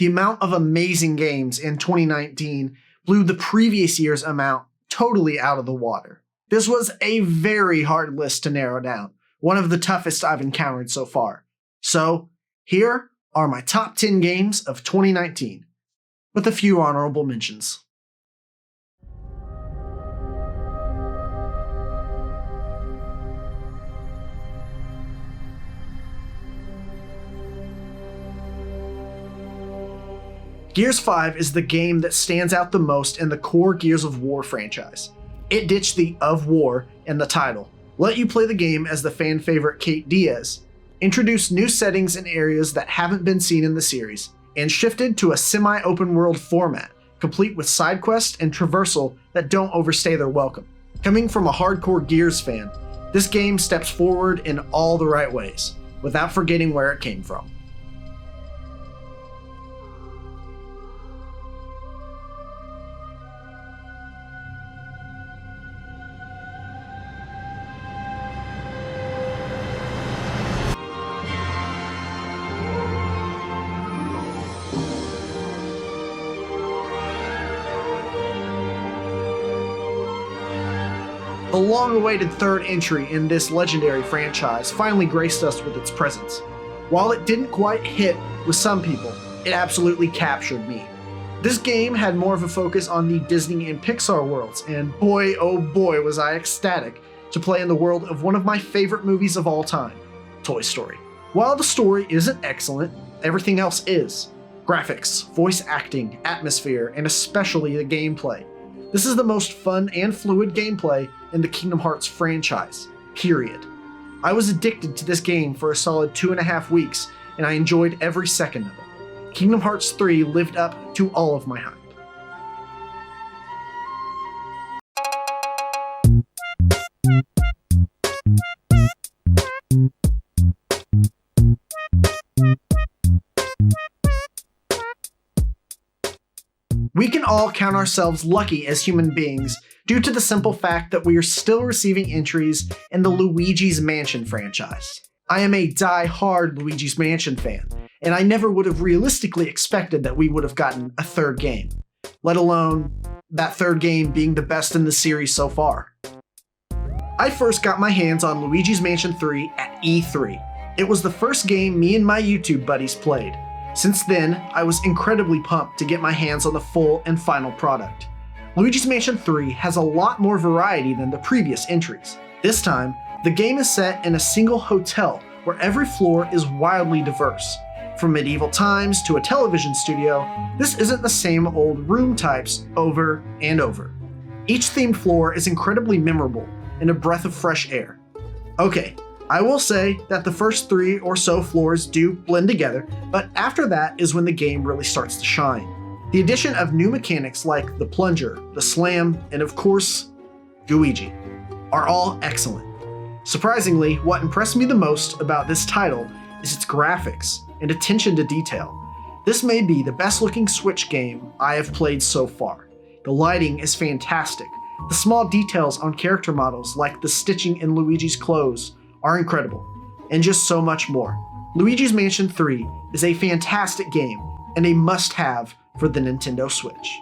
The amount of amazing games in 2019 blew the previous year's amount totally out of the water. This was a very hard list to narrow down, one of the toughest I've encountered so far. So, here are my top 10 games of 2019, with a few honorable mentions. Gears 5 is the game that stands out the most in the core Gears of War franchise. It ditched the "of war" in the title, let you play the game as the fan favorite Kate Diaz, introduced new settings and areas that haven't been seen in the series, and shifted to a semi-open world format, complete with side quests and traversal that don't overstay their welcome. Coming from a hardcore Gears fan, this game steps forward in all the right ways, without forgetting where it came from. The long-awaited third entry in this legendary franchise finally graced us with its presence. While it didn't quite hit with some people, it absolutely captured me. This game had more of a focus on the Disney and Pixar worlds, and boy oh boy was I ecstatic to play in the world of one of my favorite movies of all time, Toy Story. While the story isn't excellent, everything else is. Graphics, voice acting, atmosphere, and especially the gameplay. This is the most fun and fluid gameplay in the Kingdom Hearts franchise, period. I was addicted to this game for a solid 2.5 weeks, and I enjoyed every second of it. Kingdom Hearts 3 lived up to all of my hype. We can all count ourselves lucky as human beings due to the simple fact that we are still receiving entries in the Luigi's Mansion franchise. I am a die-hard Luigi's Mansion fan, and I never would have realistically expected that we would have gotten a third game, let alone that third game being the best in the series so far. I first got my hands on Luigi's Mansion 3 at E3. It was the first game me and my YouTube buddies played. Since then, I was incredibly pumped to get my hands on the full and final product. Luigi's Mansion 3 has a lot more variety than the previous entries. This time, the game is set in a single hotel where every floor is wildly diverse. From medieval times to a television studio, this isn't the same old room types over and over. Each themed floor is incredibly memorable and a breath of fresh air. Okay, I will say that the first 3 or so floors do blend together, but after that is when the game really starts to shine. The addition of new mechanics like the plunger, the slam, and of course, Gooigi, are all excellent. Surprisingly, what impressed me the most about this title is its graphics and attention to detail. This may be the best looking Switch game I have played so far. The lighting is fantastic. The small details on character models like the stitching in Luigi's clothes are incredible, and just so much more. Luigi's Mansion 3 is a fantastic game and a must-have for the Nintendo Switch.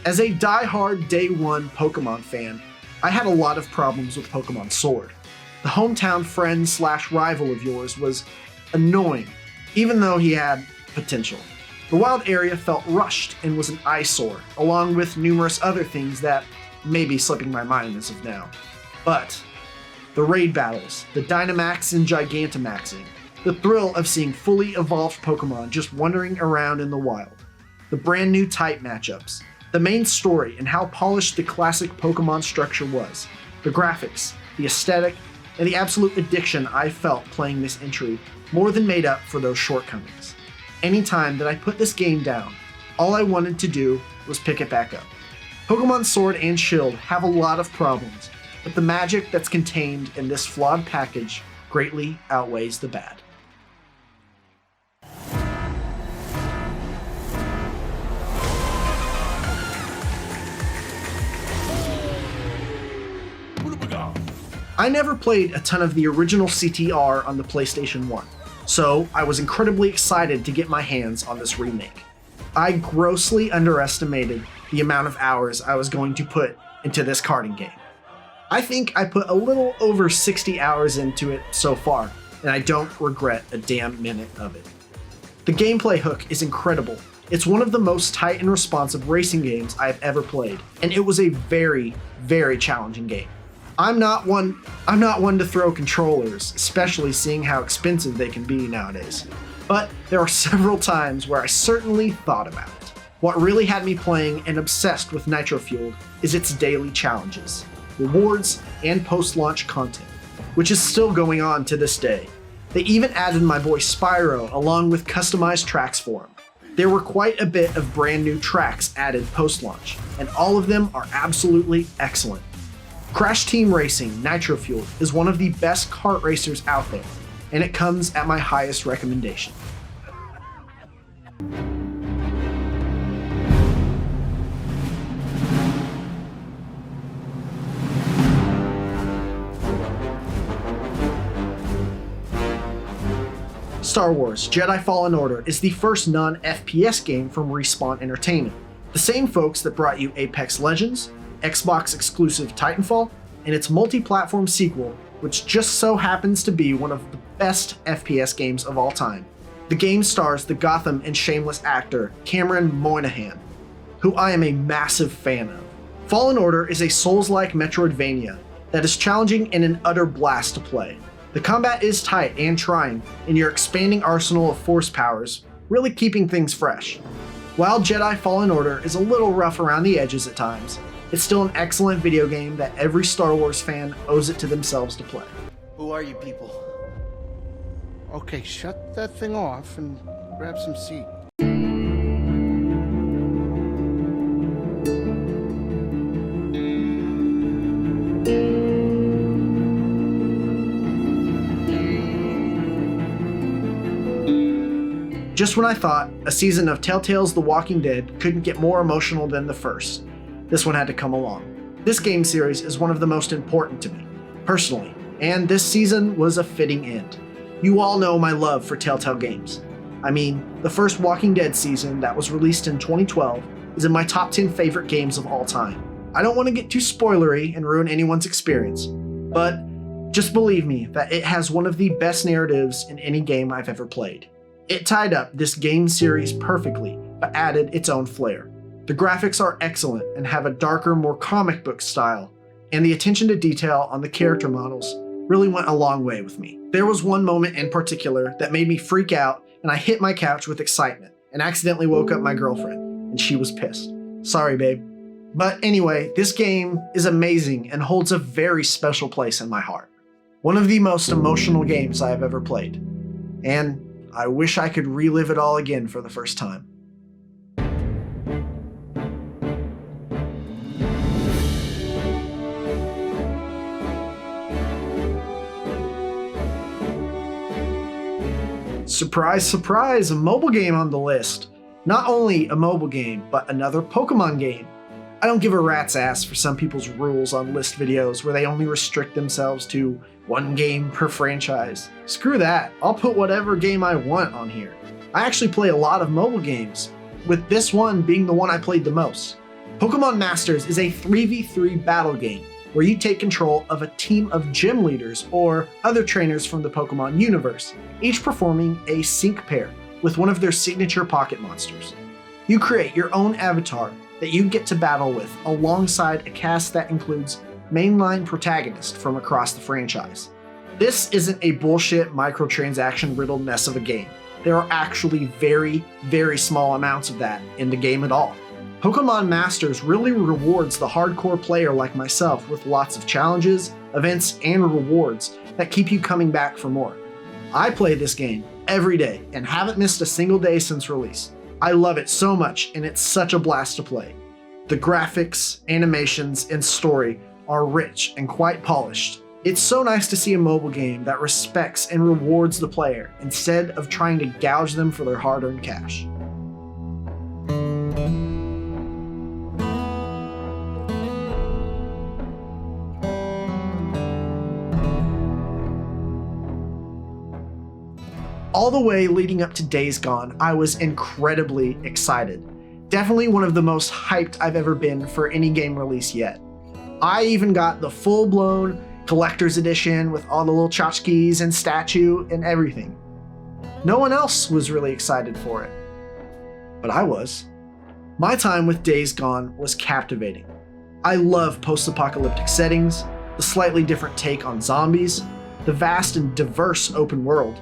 As a die-hard Day 1 Pokemon fan, I had a lot of problems with Pokemon Sword. The hometown friend/rival of yours was annoying, even though he had potential. The wild area felt rushed and was an eyesore, along with numerous other things that may be slipping my mind as of now. But the raid battles, the Dynamax and Gigantamaxing, the thrill of seeing fully evolved Pokemon just wandering around in the wild, the brand new type matchups, the main story and how polished the classic Pokemon structure was, the graphics, the aesthetic, and the absolute addiction I felt playing this entry more than made up for those shortcomings. Anytime that I put this game down, All I wanted to do was pick it back up. Pokemon Sword and Shield have a lot of problems, but the magic that's contained in this flawed package greatly outweighs the bad. I never played a ton of the original CTR on the PlayStation 1, so I was incredibly excited to get my hands on this remake. I grossly underestimated the amount of hours I was going to put into this karting game. I think I put a little over 60 hours into it so far, and I don't regret a damn minute of it. The gameplay hook is incredible. It's one of the most tight and responsive racing games I've ever played, and it was a very, very challenging game. I'm not one to throw controllers, especially seeing how expensive they can be nowadays. But there are several times where I certainly thought about it. What really had me playing and obsessed with Nitro Fueled is its daily challenges, rewards, and post-launch content, which is still going on to this day. They even added my boy Spyro along with customized tracks for him. There were quite a bit of brand new tracks added post-launch, and all of them are absolutely excellent. Crash Team Racing Nitro Fueled is one of the best kart racers out there, and it comes at my highest recommendation. Star Wars Jedi Fallen Order is the first non-FPS game from Respawn Entertainment, the same folks that brought you Apex Legends, Xbox exclusive Titanfall, and its multi-platform sequel, which just so happens to be one of the best FPS games of all time. The game stars the Gotham and Shameless actor Cameron Monaghan, who I am a massive fan of. Fallen Order is a Souls-like Metroidvania that is challenging and an utter blast to play. The combat is tight and trying, and your expanding arsenal of force powers really keeping things fresh. While Jedi Fallen Order is a little rough around the edges at times, it's still an excellent video game that every Star Wars fan owes it to themselves to play. Who are you people? Okay, shut that thing off and grab some seat. Just when I thought a season of Telltale's The Walking Dead couldn't get more emotional than the first, this one had to come along. This game series is one of the most important to me, personally, and this season was a fitting end. You all know my love for Telltale games. I mean, the first Walking Dead season that was released in 2012 is in my top 10 favorite games of all time. I don't want to get too spoilery and ruin anyone's experience, but just believe me that it has one of the best narratives in any game I've ever played. It tied up this game series perfectly, but added its own flair. The graphics are excellent and have a darker, more comic book style, and the attention to detail on the character models really went a long way with me. There was one moment in particular that made me freak out, and I hit my couch with excitement and accidentally woke up my girlfriend, and she was pissed. Sorry, babe. But anyway, this game is amazing and holds a very special place in my heart. One of the most emotional games I have ever played, and I wish I could relive it all again for the first time. Surprise, surprise, a mobile game on the list. Not only a mobile game, but another Pokemon game. I don't give a rat's ass for some people's rules on list videos where they only restrict themselves to one game per franchise. Screw that, I'll put whatever game I want on here. I actually play a lot of mobile games, with this one being the one I played the most. Pokemon Masters is a 3v3 battle game where you take control of a team of gym leaders or other trainers from the Pokemon universe, each performing a sync pair with one of their signature pocket monsters. You create your own avatar that you get to battle with alongside a cast that includes mainline protagonists from across the franchise. This isn't a bullshit microtransaction riddled mess of a game. There are actually very, very small amounts of that in the game at all. Pokemon Masters really rewards the hardcore player like myself with lots of challenges, events, and rewards that keep you coming back for more. I play this game every day and haven't missed a single day since release. I love it so much, and it's such a blast to play. The graphics, animations, and story are rich and quite polished. It's so nice to see a mobile game that respects and rewards the player instead of trying to gouge them for their hard-earned cash. All the way leading up to Days Gone, I was incredibly excited. Definitely one of the most hyped I've ever been for any game release yet. I even got the full-blown collector's edition with all the little tchotchkes and statue and everything. No one else was really excited for it, but I was. My time with Days Gone was captivating. I love post-apocalyptic settings, the slightly different take on zombies, the vast and diverse open world,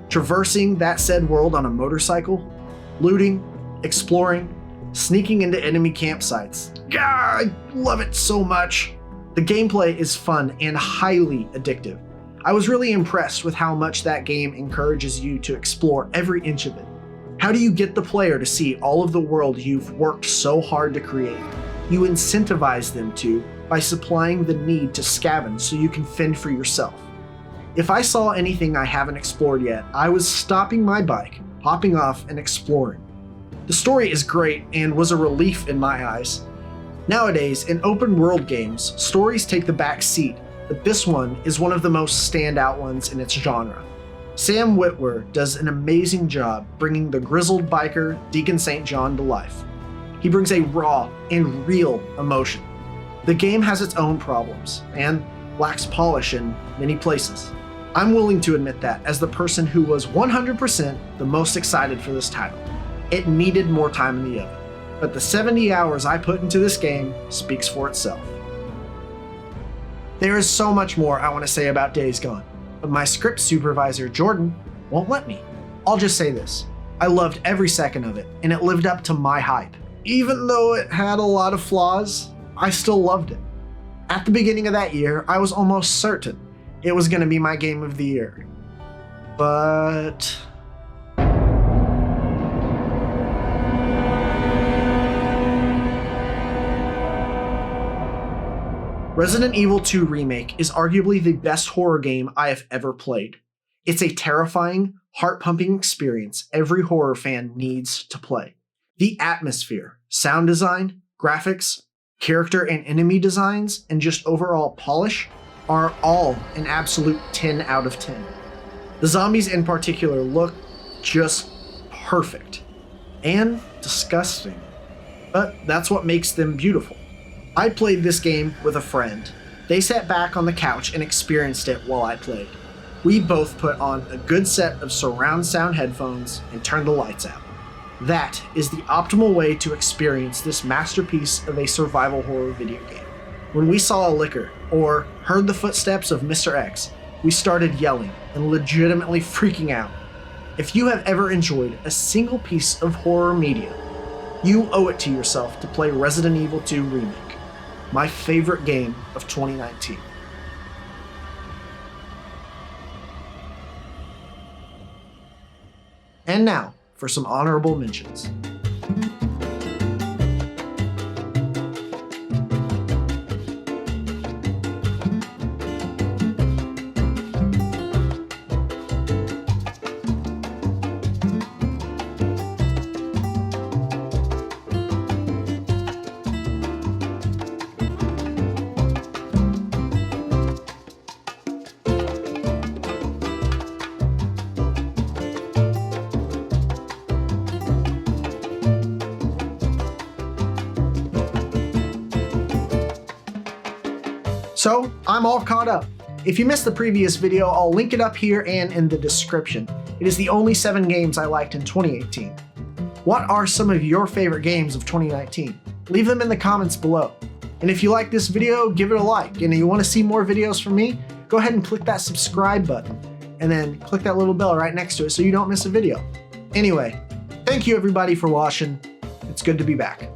traversing that said world on a motorcycle, looting, exploring, sneaking into enemy campsites. I love it so much. The gameplay is fun and highly addictive. I was really impressed with how much that game encourages you to explore every inch of it. How do you get the player to see all of the world you've worked so hard to create? You incentivize them to by supplying the need to scavenge so you can fend for yourself. If I saw anything I haven't explored yet, I was stopping my bike, hopping off, and exploring. The story is great and was a relief in my eyes. Nowadays, in open world games, stories take the back seat, but this one is one of the most standout ones in its genre. Sam Witwer does an amazing job bringing the grizzled biker Deacon St. John to life. He brings a raw and real emotion. The game has its own problems and lacks polish in many places. I'm willing to admit that as the person who was 100% the most excited for this title. It needed more time in the oven, but the 70 hours I put into this game speaks for itself. There is so much more I want to say about Days Gone, but my script supervisor, Jordan, won't let me. I'll just say this. I loved every second of it, and it lived up to my hype. Even though it had a lot of flaws, I still loved it. At the beginning of that year, I was almost certain it was going to be my game of the year. But Resident Evil 2 Remake is arguably the best horror game I have ever played. It's a terrifying, heart-pumping experience every horror fan needs to play. The atmosphere, sound design, graphics, character and enemy designs, and just overall polish are all an absolute 10 out of 10. The zombies in particular look just perfect and disgusting, but that's what makes them beautiful. I played this game with a friend. They sat back on the couch and experienced it while I played. We both put on a good set of surround sound headphones and turned the lights out. That is the optimal way to experience this masterpiece of a survival horror video game. When we saw a licker or heard the footsteps of Mr. X, we started yelling and legitimately freaking out. If you have ever enjoyed a single piece of horror media, you owe it to yourself to play Resident Evil 2 Remake, my favorite game of 2019. And now, for some honorable mentions. So, I'm all caught up. If you missed the previous video, I'll link it up here and in the description. It is the only 7 games I liked in 2018. What are some of your favorite games of 2019? Leave them in the comments below. And if you like this video, give it a like. And if you want to see more videos from me, go ahead and click that subscribe button. And then click that little bell right next to it so you don't miss a video. Anyway, thank you everybody for watching. It's good to be back.